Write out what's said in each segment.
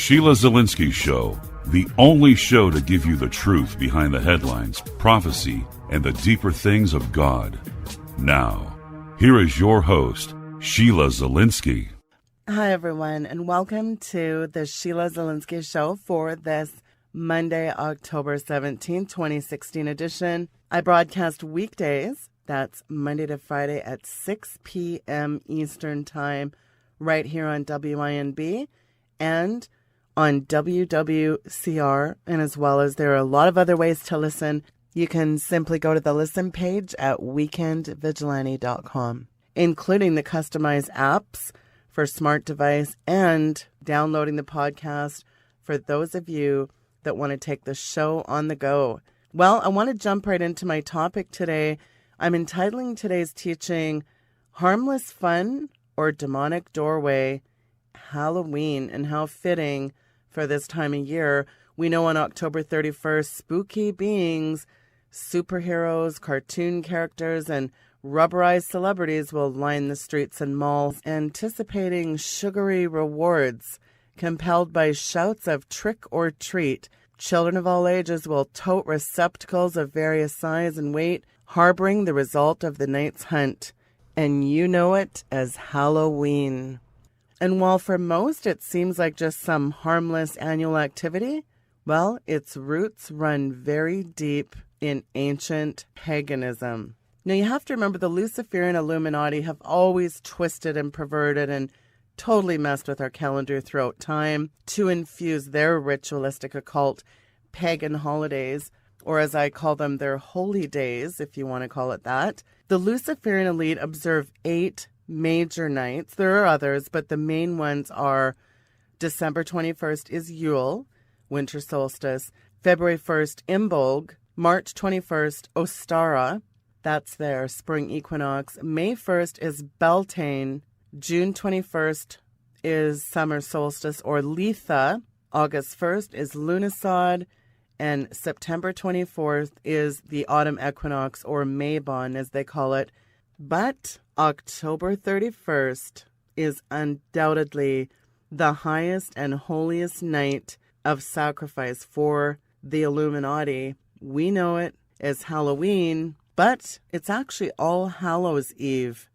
Sheila Zilinsky Show, the only show to give you the truth behind the headlines, prophecy, and the deeper things of God. Now, here is your host, Sheila Zilinsky. Hi, everyone, and welcome to the Sheila Zilinsky Show for this Monday, October 17, 2016 edition. I broadcast weekdays, that's Monday to Friday at 6 p.m. Eastern Time, right here on WINB and on WWCR, and as well as there are a lot of other ways to listen. You can simply go to the listen page at weekendvigilante.com, including the customized apps for smart device and downloading the podcast for those of you that want to take the show on the go. Well, I want to jump right into my topic today. I'm entitling today's teaching, Harmless Fun or Demonic Doorway, Halloween, and how fitting for this time of year. We know on October 31st, spooky beings, superheroes, cartoon characters, and rubberized celebrities will line the streets and malls, anticipating sugary rewards. Compelled by shouts of trick or treat, children of all ages will tote receptacles of various size and weight, harboring the result of the night's hunt. And you know it as Halloween. And while for most it seems like just some harmless annual activity, well, its roots run very deep in ancient paganism. Now you have to remember the Luciferian Illuminati have always twisted and perverted and totally messed with our calendar throughout time to infuse their ritualistic occult pagan holidays, or as I call them, their holy days, if you want to call it that. The Luciferian elite observe 8 major nights. There are others, but the main ones are December 21st is Yule, winter solstice, February 1st, Imbolg, March 21st, Ostara, that's their spring equinox, May 1st is Beltane, June 21st is summer solstice or Litha, August 1st is Lunisod, and September 24th is the autumn equinox or Mabon as they call it. But October 31st is undoubtedly the highest and holiest night of sacrifice for the Illuminati. We know it as Halloween, but it's actually All Hallows Eve,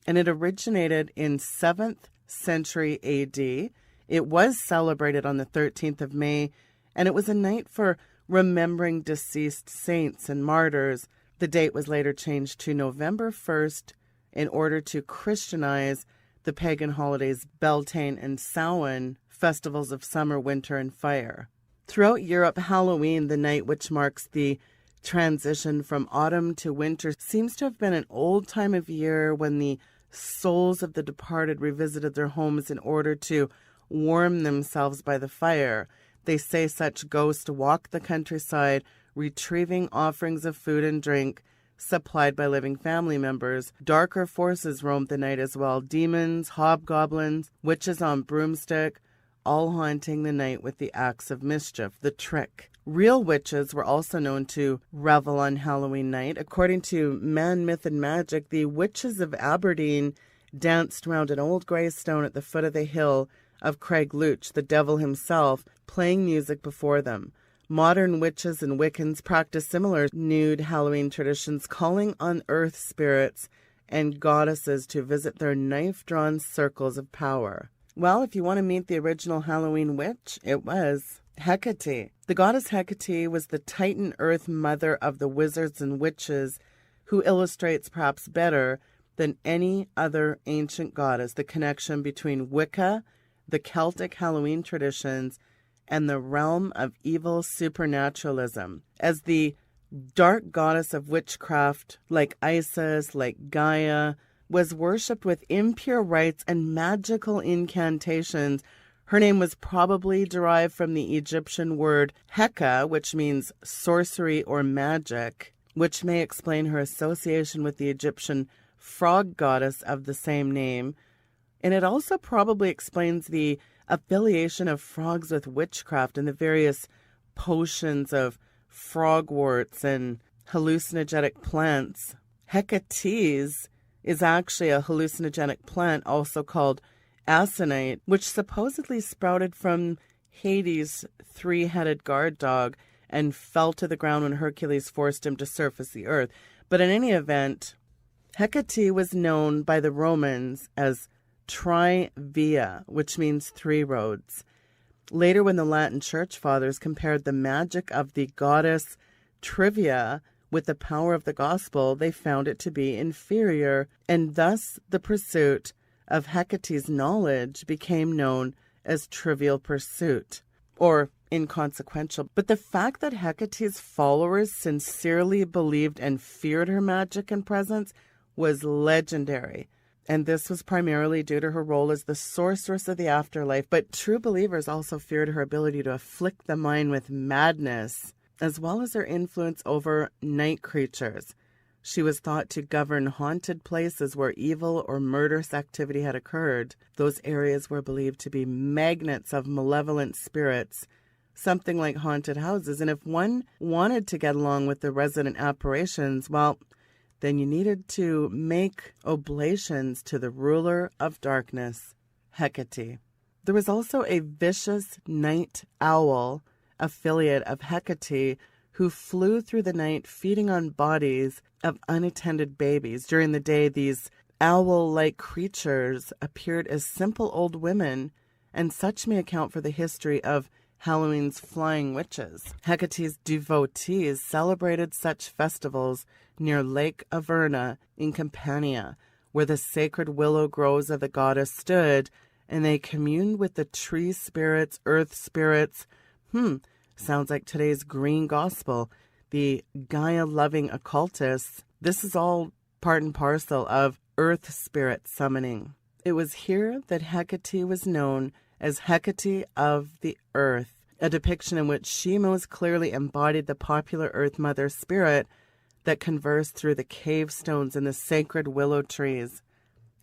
and it originated in 7th century AD. It was celebrated on the 13th of May, and it was a night for remembering deceased saints and martyrs. The date was later changed to November 1st in order to Christianize the pagan holidays Beltane and Samhain, festivals of summer, winter, and fire. Throughout Europe, Halloween, the night which marks the transition from autumn to winter, seems to have been an old time of year when the souls of the departed revisited their homes in order to warm themselves by the fire. They say such ghosts walk the countryside, retrieving offerings of food and drink supplied by living family members. Darker forces roamed the night as well. Demons, hobgoblins, witches on broomstick, all haunting the night with the acts of mischief, the trick. Real witches were also known to revel on Halloween night. According to Man, Myth, and Magic, the witches of Aberdeen danced round an old grey stone at the foot of the hill of Craigluch, the devil himself, playing music before them. Modern witches and Wiccans practice similar nude Halloween traditions, calling on earth spirits and goddesses to visit their knife-drawn circles of power. Well, if you want to meet the original Halloween witch, it was Hecate. The goddess Hecate was the Titan earth mother of the wizards and witches, who illustrates perhaps better than any other ancient goddess the connection between Wicca, the Celtic Halloween traditions, and the realm of evil supernaturalism. As the dark goddess of witchcraft, like Isis, like Gaia, was worshipped with impure rites and magical incantations, her name was probably derived from the Egyptian word Heka, which means sorcery or magic, which may explain her association with the Egyptian frog goddess of the same name. And it also probably explains the affiliation of frogs with witchcraft and the various potions of frogworts and hallucinogenic plants. Hecates is actually a hallucinogenic plant also called aconite, which supposedly sprouted from Hades' three-headed guard dog and fell to the ground when Hercules forced him to surface the earth. But in any event, Hecate was known by the Romans as Trivia, which means three roads. Later, when the Latin church fathers compared the magic of the goddess Trivia with the power of the gospel, they found it to be inferior, and thus the pursuit of Hecate's knowledge became known as trivial pursuit, or inconsequential. But the fact that Hecate's followers sincerely believed and feared her magic and presence was legendary. And this was primarily due to her role as the sorceress of the afterlife. But true believers also feared her ability to afflict the mind with madness, as well as her influence over night creatures. She was thought to govern haunted places where evil or murderous activity had occurred. Those areas were believed to be magnets of malevolent spirits, something like haunted houses. And if one wanted to get along with the resident apparitions, well, then you needed to make oblations to the ruler of darkness, Hecate. There was also a vicious night owl, affiliate of Hecate, who flew through the night feeding on bodies of unattended babies. During the day, these owl-like creatures appeared as simple old women, and such may account for the history of Halloween's flying witches. Hecate's devotees celebrated such festivals near Lake Averna in Campania, where the sacred willow groves of the goddess stood, and they communed with the tree spirits, earth spirits. Sounds like today's green gospel. The Gaia-loving occultists. This is all part and parcel of earth spirit summoning. It was here that Hecate was known as Hecate of the Earth, a depiction in which she most clearly embodied the popular Earth Mother spirit that conversed through the cave stones and the sacred willow trees.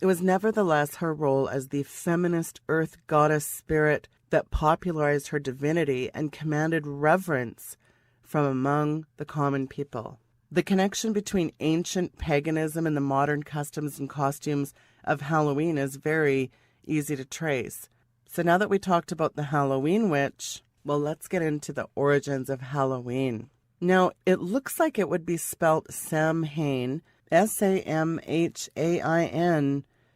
It was nevertheless her role as the feminist Earth goddess spirit that popularized her divinity and commanded reverence from among the common people. The connection between ancient paganism and the modern customs and costumes of Halloween is very easy to trace. So now that we talked about the Halloween witch, well, let's get into the origins of Halloween. Now, it looks like it would be spelt Samhain, Samhain.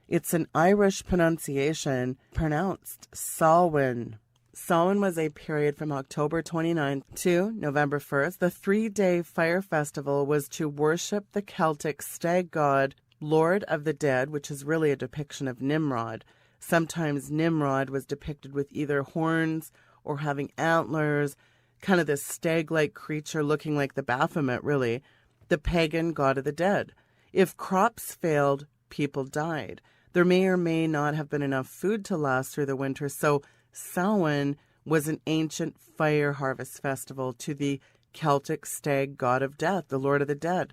It's an Irish pronunciation, pronounced Samhain. Samhain was a period from October 29th to November 1st. The 3-day fire festival was to worship the Celtic stag god, Lord of the Dead, which is really a depiction of Nimrod. Sometimes Nimrod was depicted with either horns or having antlers, kind of this stag-like creature looking like the Baphomet, really, the pagan god of the dead. If crops failed, people died. There may or may not have been enough food to last through the winter, so Samhain was an ancient fire harvest festival to the Celtic stag god of death, the Lord of the Dead.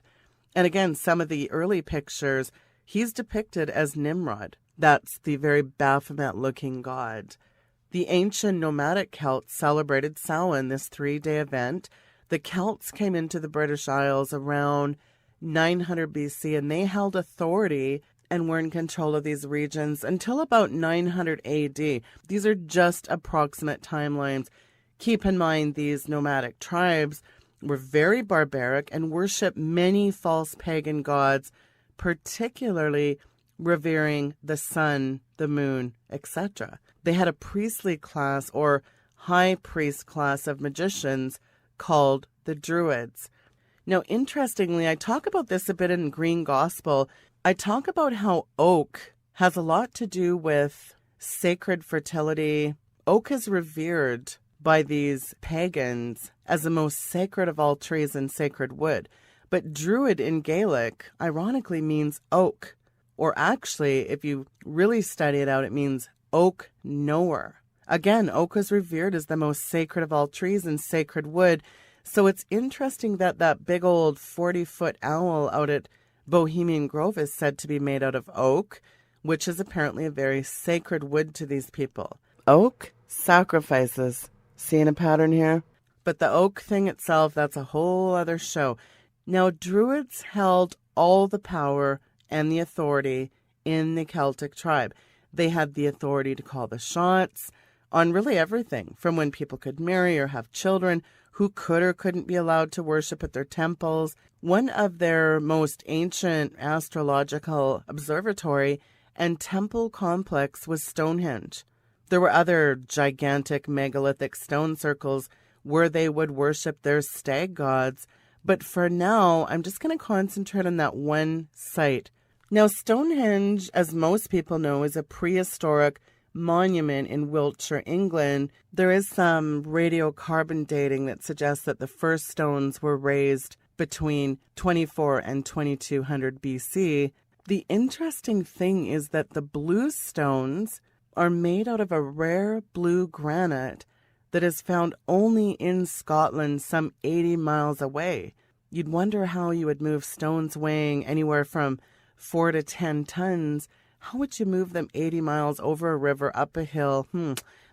And again, some of the early pictures, he's depicted as Nimrod. That's the very Baphomet-looking god. The ancient nomadic Celts celebrated Samhain, this 3-day event. The Celts came into the British Isles around 900 BC, and they held authority and were in control of these regions until about 900 AD. These are just approximate timelines. Keep in mind, these nomadic tribes were very barbaric and worshiped many false pagan gods, particularly revering the sun, the moon, etc. They had a priestly class or high priest class of magicians called the Druids. Now, interestingly, I talk about this a bit in Green Gospel. I talk about how oak has a lot to do with sacred fertility. Oak is revered by these pagans as the most sacred of all trees and sacred wood. But Druid in Gaelic, ironically, means oak. Or actually, if you really study it out, it means oak knower. Again, oak is revered as the most sacred of all trees and sacred wood. So it's interesting that that big old 40-foot owl out at Bohemian Grove is said to be made out of oak, which is apparently a very sacred wood to these people. Oak sacrifices. Seeing a pattern here? But the oak thing itself, that's a whole other show. Now, Druids held all the power and the authority in the Celtic tribe. They had the authority to call the shots on really everything, from when people could marry or have children, who could or couldn't be allowed to worship at their temples. One of their most ancient astrological observatory and temple complex was Stonehenge. There were other gigantic megalithic stone circles where they would worship their stag gods, but for now, I'm just going to concentrate on that one site. Now, Stonehenge, as most people know, is a prehistoric monument in Wiltshire, England. There is some radiocarbon dating that suggests that the first stones were raised between 24 and 2200 BC. The interesting thing is that the blue stones are made out of a rare blue granite that is found only in Scotland, some 80 miles away. You'd wonder how you would move stones weighing anywhere from 4 to 10 tons. How would you move them 80 miles over a river, up a hill?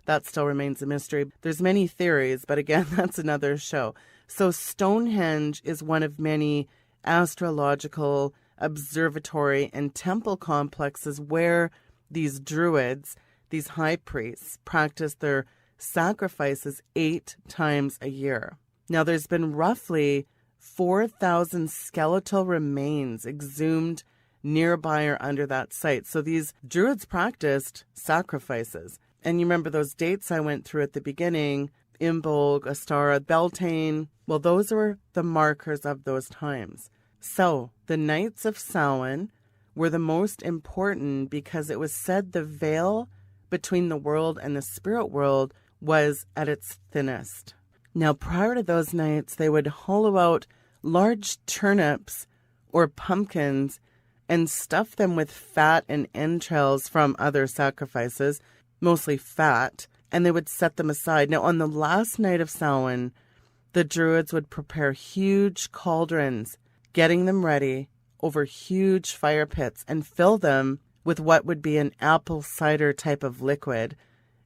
That still remains a mystery. There's many theories, but again, that's another show. So Stonehenge is one of many astrological observatory and temple complexes where these druids, these high priests, practice their sacrifices 8 times a year. Now, there's been roughly 4,000 skeletal remains exhumed nearby or under that site. So these druids practiced sacrifices. And you remember those dates I went through at the beginning, Imbolg, Ostara, Beltane. Well, those were the markers of those times. So the Nights of Samhain were the most important because it was said the veil between the world and the spirit world was at its thinnest. Now, prior to those nights, they would hollow out large turnips or pumpkins and stuff them with fat and entrails from other sacrifices, mostly fat, and they would set them aside. Now, on the last night of Samhain, the druids would prepare huge cauldrons, getting them ready over huge fire pits and fill them with what would be an apple cider type of liquid.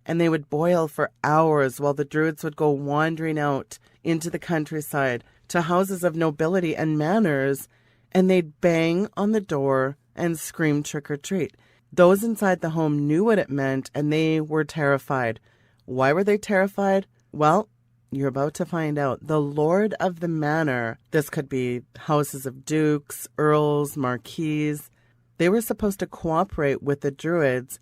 And they would boil for hours while the druids would go wandering out into the countryside to houses of nobility and manors, and they'd bang on the door and scream trick or treat. Those inside the home knew what it meant, and they were terrified. Why were they terrified? Well, you're about to find out. The lord of the manor, this could be houses of dukes, earls, marquises, they were supposed to cooperate with the druids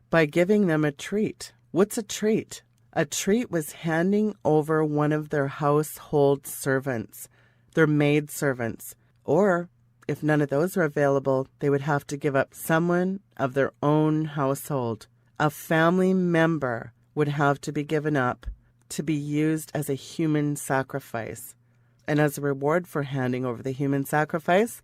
by giving them a treat. What's a treat? A treat was handing over one of their household servants, their maid servants, or if none of those were available, they would have to give up someone of their own household. A family member would have to be given up to be used as a human sacrifice. And as a reward for handing over the human sacrifice,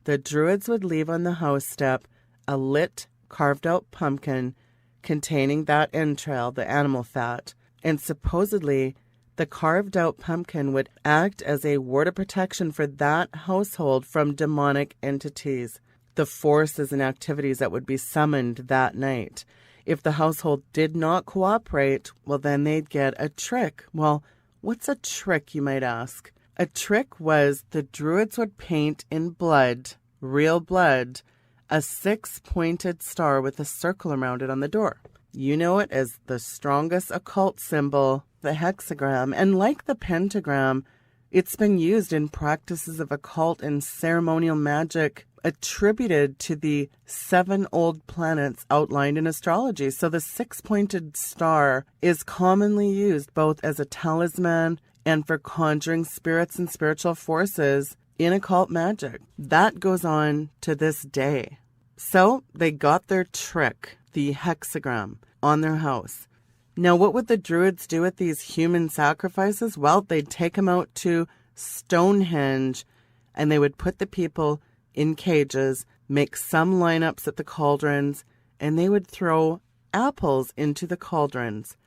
the druids would leave on the house step a lit, carved-out pumpkin containing that entrail, the animal fat, and supposedly the carved-out pumpkin would act as a ward of protection for that household from demonic entities, the forces and activities that would be summoned that night. If the household did not cooperate, well, then they'd get a trick. Well, what's a trick, you might ask? A trick was the druids would paint in blood, real blood, a 6-pointed star with a circle around it on the door. You know it as the strongest occult symbol, the hexagram, and like the pentagram, it's been used in practices of occult and ceremonial magic attributed to the 7 old planets outlined in astrology. So the 6-pointed star is commonly used both as a talisman and for conjuring spirits and spiritual forces in occult magic. That goes on to this day. So they got their trick, the hexagram, on their house. Now, what would the druids do with these human sacrifices? Well, they'd take them out to Stonehenge, and they would put the people in cages, make some lineups at the cauldrons, and they would throw apples into the cauldrons.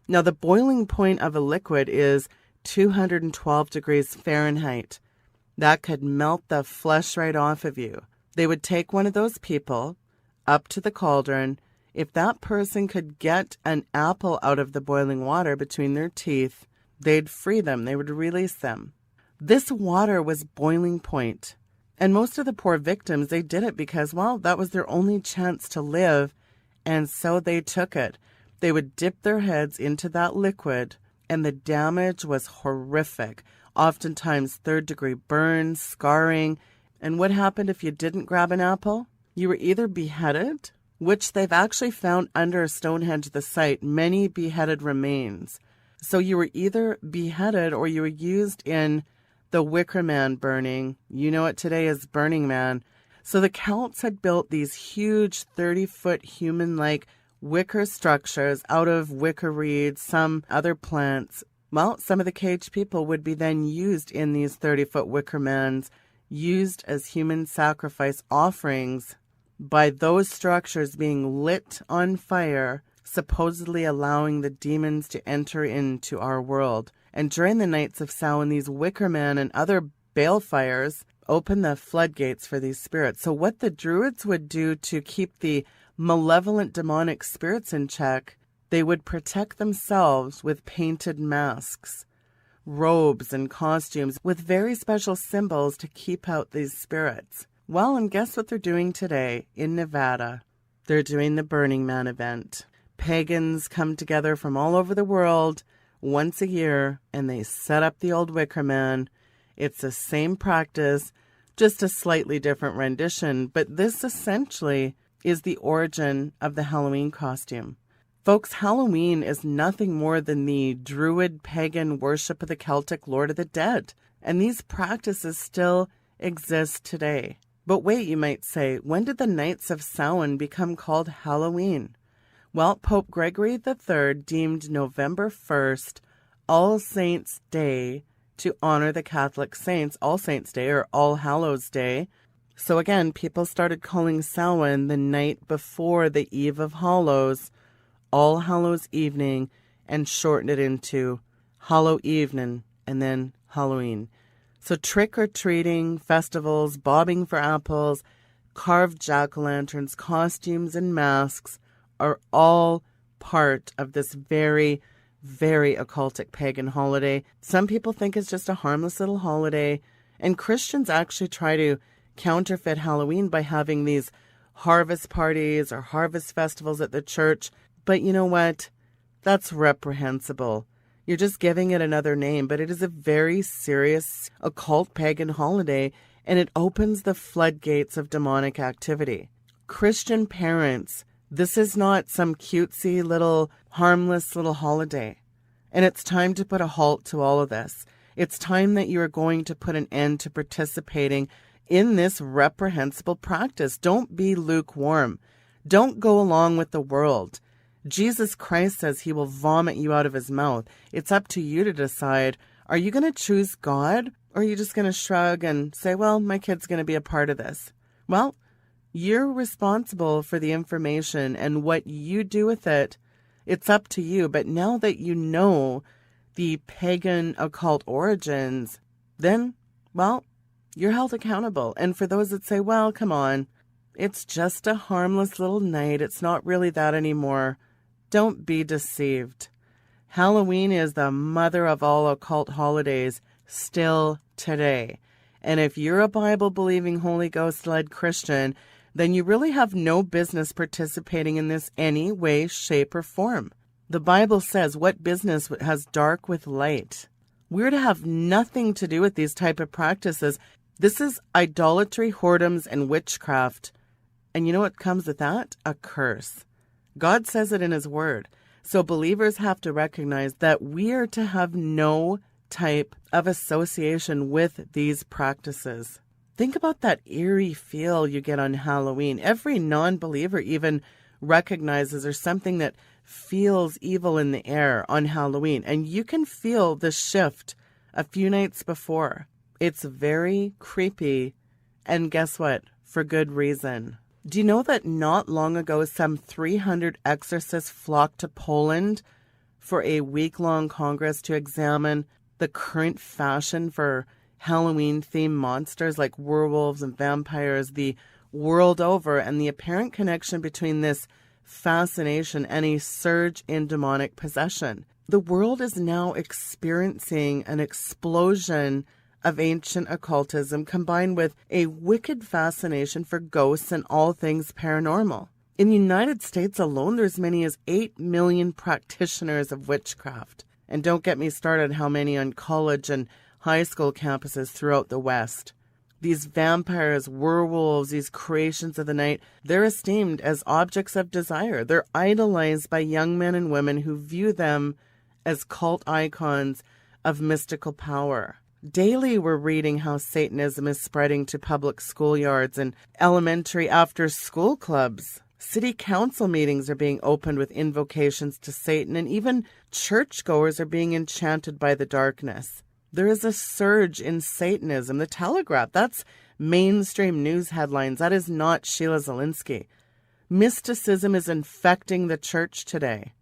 Now, the boiling point of a liquid is 212 degrees Fahrenheit. That could melt the flesh right off of you. They would take one of those people up to the cauldron. If that person could get an apple out of the boiling water between their teeth, they'd free them. They would release them. This water was boiling point. And most of the poor victims, they did it because, well, that was their only chance to live, and so they took it. They would dip their heads into that liquid, and the damage was horrific. Oftentimes third-degree burns, scarring. And what happened if you didn't grab an apple? You were either beheaded, which they've actually found under Stonehenge, the site, many beheaded remains. So you were either beheaded or you were used in the Wicker Man burning. You know it today as Burning Man. So the Celts had built these huge 30-foot human-like wicker structures out of wicker reeds, some other plants. Well, some of the caged people would be then used in these 30-foot wicker mans, used as human sacrifice offerings by those structures being lit on fire, supposedly allowing the demons to enter into our world. And during the nights of Samhain, these wicker man and other balefires open the floodgates for these spirits. So what the Druids would do to keep the malevolent demonic spirits in check, they would protect themselves with painted masks, robes and costumes with very special symbols to keep out these spirits. Well, and guess what they're doing today in Nevada? They're doing the Burning Man event. Pagans come together from all over the world once a year, and they set up the old Wicker Man. It's the same practice, just a slightly different rendition, but this essentially is the origin of the Halloween costume. Folks, Halloween is nothing more than the Druid pagan worship of the Celtic Lord of the Dead, and these practices still exist today. But wait, you might say, when did the Nights of Samhain become called Halloween? Well, Pope Gregory III deemed November 1st All Saints' Day to honor the Catholic saints, All Saints' Day or All Hallows' Day. So again, people started calling Samhain the night before the Eve of Hallows, All Hallows Evening, and shortened it into Hallow Evening and then Halloween. So trick-or-treating, festivals, bobbing for apples, carved jack-o'-lanterns, costumes, and masks are all part of this very, very occultic pagan holiday. Some people think it's just a harmless little holiday, and Christians actually try to counterfeit Halloween by having these harvest parties or harvest festivals at the church. But you know what? That's reprehensible. You're just giving it another name, but it is a very serious occult pagan holiday, and it opens the floodgates of demonic activity. Christian parents, this is not some cutesy little harmless little holiday. And it's time to put a halt to all of this. It's time that you are going to put an end to participating in this reprehensible practice. Don't be lukewarm. Don't go along with the world. Jesus Christ says he will vomit you out of his mouth. It's up to you to decide, are you going to choose God, or are you just going to shrug and say, well, my kid's going to be a part of this? Well, you're responsible for the information, and what you do with it, it's up to you. But now that you know the pagan occult origins, then, well, you're held accountable. And for those that say, well, come on, it's just a harmless little night, it's not really that anymore, don't be deceived. Halloween is the mother of all occult holidays still today. And if you're a Bible-believing, Holy Ghost-led Christian, then you really have no business participating in this any way, shape, or form. The Bible says, what business has dark with light? We're to have nothing to do with these type of practices. This is idolatry, whoredoms, and witchcraft. And you know what comes with that? A curse. God says it in his word. So believers have to recognize that we are to have no type of association with these practices. Think about that eerie feel you get on Halloween. Every non-believer even recognizes there's something that feels evil in the air on Halloween. And you can feel the shift a few nights before. It's very creepy. And guess what? For good reason. Do you know that not long ago, some 300 exorcists flocked to Poland for a week-long congress to examine the current fashion for Halloween-themed monsters like werewolves and vampires the world over, and the apparent connection between this fascination and a surge in demonic possession? The world is now experiencing an explosion of ancient occultism combined with a wicked fascination for ghosts and all things paranormal. In the United States alone, there's as many as 8 million practitioners of witchcraft. And don't get me started how many on college and high school campuses throughout the West. These vampires, werewolves, these creations of the night, they're esteemed as objects of desire. They're idolized by young men and women who view them as cult icons of mystical power. Daily, we're reading how Satanism is spreading to public schoolyards and elementary after-school clubs. City council meetings are being opened with invocations to Satan, and even churchgoers are being enchanted by the darkness. There is a surge in Satanism. The Telegraph, that's mainstream news headlines. That is not Sheila Zilinsky. Mysticism is infecting the church today.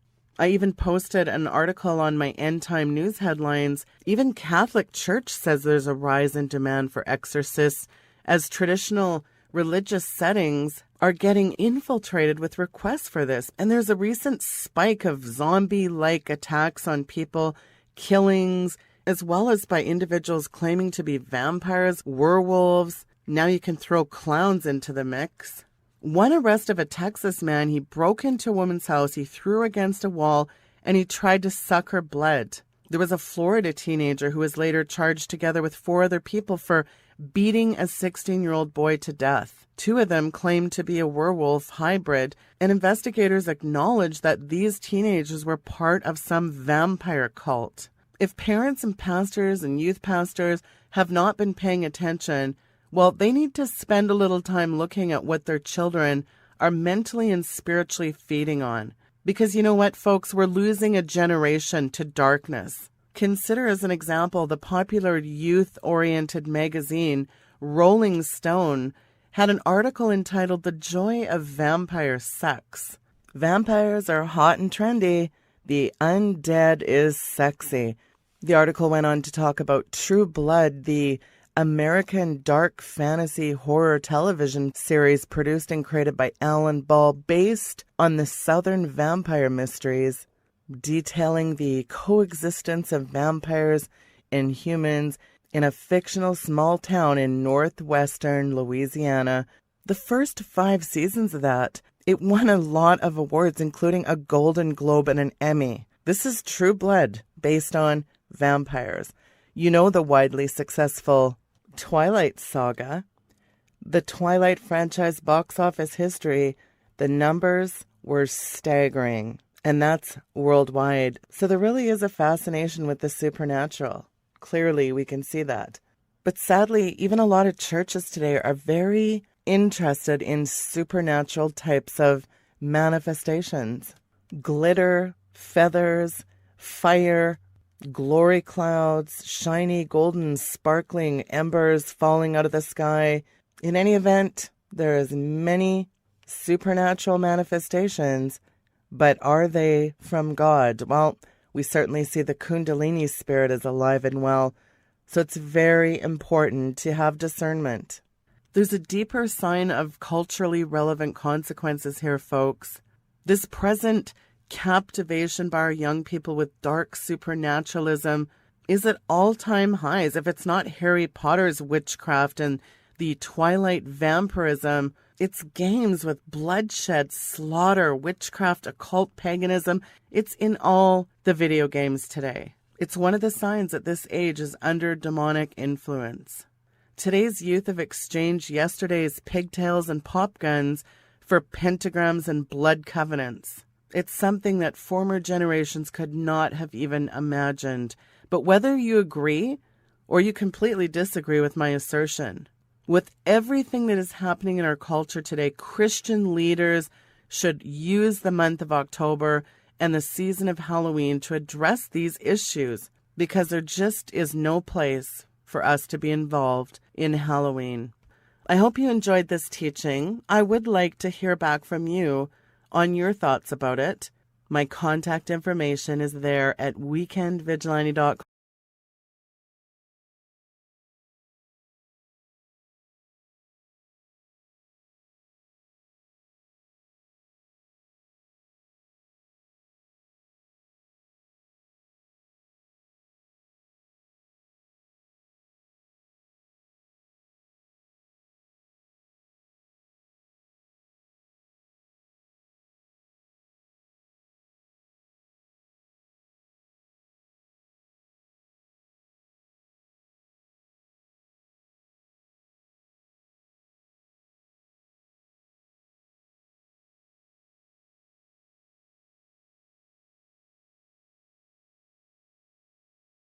I even posted an article on my End Time News headlines. Even Catholic Church says there's a rise in demand for exorcists as traditional religious settings are getting infiltrated with requests for this. And there's a recent spike of zombie-like attacks on people, killings, as well as by individuals claiming to be vampires, werewolves. Now you can throw clowns into the mix. One arrest of a Texas man, he broke into a woman's house, he threw her against a wall, and he tried to suck her blood. There was a Florida teenager who was later charged together with 4 other people for beating a 16-year-old boy to death. 2 of them claimed to be a werewolf hybrid, and investigators acknowledged that these teenagers were part of some vampire cult. If parents and pastors and youth pastors have not been paying attention, well, they need to spend a little time looking at what their children are mentally and spiritually feeding on. Because you know what, folks, we're losing a generation to darkness. Consider as an example the popular youth-oriented magazine Rolling Stone had an article entitled "The Joy of Vampire Sex." Vampires are hot and trendy. The undead is sexy. The article went on to talk about True Blood, the American dark fantasy horror television series produced and created by Alan Ball, based on the Southern vampire mysteries, detailing the coexistence of vampires and humans in a fictional small town in northwestern Louisiana. The first 5 seasons of that, it won a lot of awards, including a Golden Globe and an Emmy. This is True Blood, based on vampires. You know the widely successful Twilight saga. The Twilight franchise box office history, the numbers were staggering, and that's worldwide. So there really is a fascination with the supernatural. Clearly, we can see that. But sadly, even a lot of churches today are very interested in supernatural types of manifestations. Glitter, feathers, fire, glory clouds, shiny, golden, sparkling embers falling out of the sky. In any event, there is many supernatural manifestations, but are they from God? Well, we certainly see the Kundalini spirit is alive and well, so it's very important to have discernment. There's a deeper sign of culturally relevant consequences here, folks. This present captivation by our young people with dark supernaturalism is at all-time highs. If it's not Harry Potter's witchcraft and the Twilight vampirism, it's games with bloodshed, slaughter, witchcraft, occult paganism. It's in all the video games today. It's one of the signs that this age is under demonic influence. Today's youth have exchanged yesterday's pigtails and pop guns for pentagrams and blood covenants. It's something that former generations could not have even imagined. But whether you agree or you completely disagree with my assertion, with everything that is happening in our culture today, Christian leaders should use the month of October and the season of Halloween to address these issues, because there just is no place for us to be involved in Halloween. I hope you enjoyed this teaching. I would like to hear back from you on your thoughts about it. My contact information is there at weekendvigilante.com.